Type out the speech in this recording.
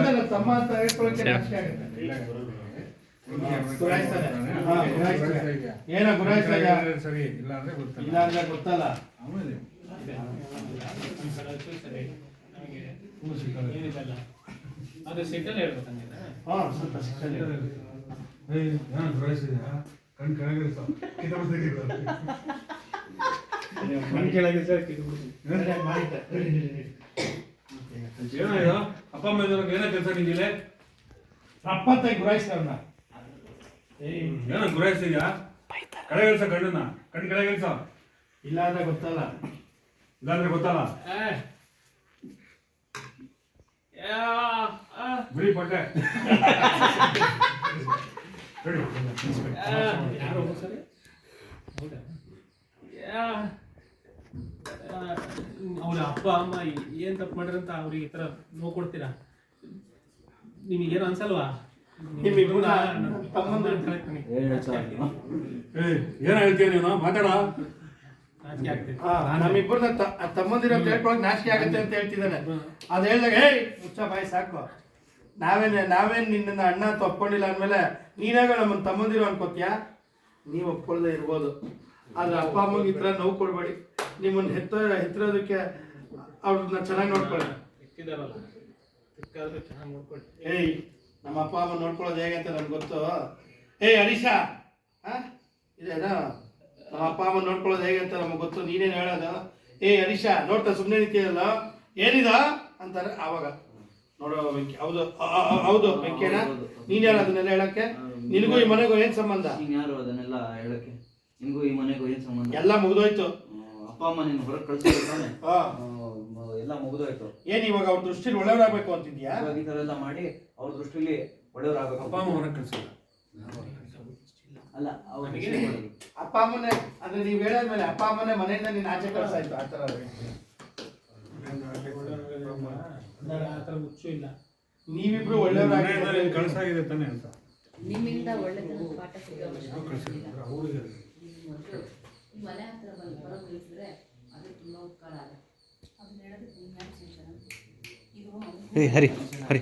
ನನ್ನ ತಮ್ಮ ಅಂತ ಹೇಳ್ಕೊಳ್ಳೋಕೆ ನಾಚಿಕೆ ಆಗುತ್ತೆ. ಏನ ಗುರಾಯಿಸ್ತಾ ಸರಿ ಇಲ್ಲ ಅಂದ್ರೆ ಗೊತ್ತಲ್ಲ. ಅದು ಸೆಟಲ್ ಹೇಳ್ಬೇಕಂಗಿಲ್ಲ. ಸ್ವಲ್ಪ ಸೆಟಲ್ ಗುರಾಯಿಸಿದ್ಯಾ ಕಣ್ ಕೆಳಗಿರ್ತ ಕಣ್ ಕೆಳಗೆ ಏನಾಯ್ತು ಅಪ್ಪ ಅಮ್ಮ ಏನೋ ಕೆಲಸ ನಿಂಗಿಲ್ಲ ಅಪ್ಪತ್ತ ಗುರಾಯಿಸ್ತಾವನ್ನ ಏನೋ ಗುರಾಯಿಸಿದ್ಯಾ ಕೆಳಗಿಲ್ಸ ಕಣ್ಣನ್ನ ಕಣ್ ಕೆಳಗಿಲ್ಸ ಇಲ್ಲ ಅಂದ್ರೆ ಗೊತ್ತಲ್ಲ. ಇಲ್ಲಾಂದ್ರೆ ಗೊತ್ತಲ್ಲ ಬಿಳಿ ಪಟ್ಟೆ ಯಾರು ಸರಿ ಅವ್ರ ಅಪ್ಪ ಅಮ್ಮ ಏನ್ ತಪ್ಪು ಮಾಡಿರಂತ ಅವ್ರಿಗೆ ಈ ತರ ನೋವು ಕೊಡ್ತೀರಾ? ನಿಮಗೇನು ಅನ್ಸಲ್ವಾ? ಏನ ಹೇಳ್ತೀಯ ನೀನು ಮಾತಾಡ. ನಮ್ಮಿಬ್ಬರನ್ನ ತಮ್ಮಂದಿರ ಅಂತ ಹೇಳ್ಕೊಳಕ್ ನಾಚಿಕೆ ಆಗತ್ತೆ ಅಂತ ಹೇಳ್ತಿದ್ದಾನೆ. ಅದ್ ಹೇಳ್ದಾಗ ಹೇ ಮುಚ್ಚ ಬಾಯಿ ಸಾಕು, ನಾವೇನ್ ನಿನ್ನ ಅಣ್ಣ ಅಂತ ಒಪ್ಕೊಂಡಿಲ್ಲ ಅಂದ್ಮೇಲೆ ನೀನಾಗ ನಮ್ಮನ್ನ ತಮ್ಮಂದಿರು ಅನ್ಕೋತೀಯ? ನೀವು ಒಪ್ಕೊಳ್ದೆ ಇರ್ಬೋದು, ಆದ್ರೆ ಅಪ್ಪ ಅಮ್ಮಗೆ ಈ ತರ ನೋವು ಕೊಡ್ಬೇಡಿ. ನಿಮ್ಮನ್ನ ಹೆತ್ತಿರೋದಕ್ಕೆ ಅವ್ರನ್ನ ಚೆನ್ನಾಗಿ ನೋಡ್ಕೊಳ್ಳಿ. ಏಯ್ ನಮ್ಮ ಅಪ್ಪ ಅಮ್ಮ ನೋಡ್ಕೊಳ್ಳೋದು ಹೇಗೆ ಅಂತ ನನ್ಗೆ ಗೊತ್ತು. ಏಯ್ ಹರೀಶಾ, ಇದೇನಾ ನಮ್ಮ ಅಪ್ಪ ಅಮ್ಮ ನೋಡ್ಕೊಳ್ಳೋದು ಹೇಗೆ ಅಂತ ನಮಗೆ ಗೊತ್ತು, ನೀನೇನು ಹೇಳೋದು? ಏಯ್ ಹರೀಶಾ ನೋಡ್ತಾ ಸುಮ್ಮನೆ ನಿಂತಿಯಲ್ಲ, ಏನಿದ ಅಂತಾರೆ. ಆವಾಗ ನೋಡೋ ವೆಂಕಿ, ಹೌದು ಹೌದು ವೆಂಕಿಯಣ್ಣ, ನೀನ್ ಯಾರು ಅದನ್ನೆಲ್ಲ ಹೇಳಕ್ಕೆ? ನಿನಗೂ ಈ ಮನೆಗೂ ಏನ್ ಸಂಬಂಧ? ಯಾರು ಅದನ್ನೆಲ್ಲ ಹೇಳಕ್ಕೆ? ನಿನ್ಗೂ ಈ ಮನೆಗೂ ಏನ್ ಸಂಬಂಧ? ಎಲ್ಲ ಮುಗಿದೋಯ್ತು. ಅಪ್ಪ ಅಮ್ಮ ನಿನ್ನ ಹೊರಗೆ ಕಳ್ಸಿರ್ತಾನೆ, ಎಲ್ಲ ಮುಗಿದೋಯ್ತು. ಏನ್ ಇವಾಗ ಅವ್ರ ದೃಷ್ಟಿಲಿ ಒಳ್ಳೆಯವರಾಗಬೇಕು ಅಂತಿದ್ಯಾ? ಈ ತರ ಎಲ್ಲ ಮಾಡಿ ಅವ್ರ ದೃಷ್ಟಿಲಿ ಒಳ್ಳೆಯವರಾಗಬೇಕು. ಅಪ್ಪ ಅಮ್ಮ ಹೊರಗೆ ಕಳ್ಸಿಲ್ಲ ಅಲ್ಲ, ಅವ್ರಿಗೆ ಅಪ್ಪ ಅಮ್ಮನೇ ಅಂದ್ರೆ ನೀವ್ ಹೇಳದ್ಮೇಲೆ ಅಪ್ಪ ಅಮ್ಮನೇ ಮನೆಯಿಂದ ನೀನ್ ಆಚೆ ಕಳ್ಸಾಯ್ತು. ಆ ತರ ಮುಚ್ಚು ಇಲ್ಲ. ನೀವಿಬ್ರು ಒಳ್ಳೆಯವರಾಗಿ ಕಳ್ಸಾಗಿದೆ ತಾನೆ ಅಂತ ನಿಮ್ಮಿಂದ ಒಳ್ಳೆತನ ಪಾಠ ಮನೆ ಹತ್ರ ಬಂದು ಹೊರಗೆ ನಿಲ್ಲಿಸಿದ್ರೆ ಅದು ತುಂಬ ಉಪಕಾರ ಆಗುತ್ತೆ. ಅದನ್ನ ಹೇಳೋದಕ್ಕೆ ಹರಿ ಹರಿ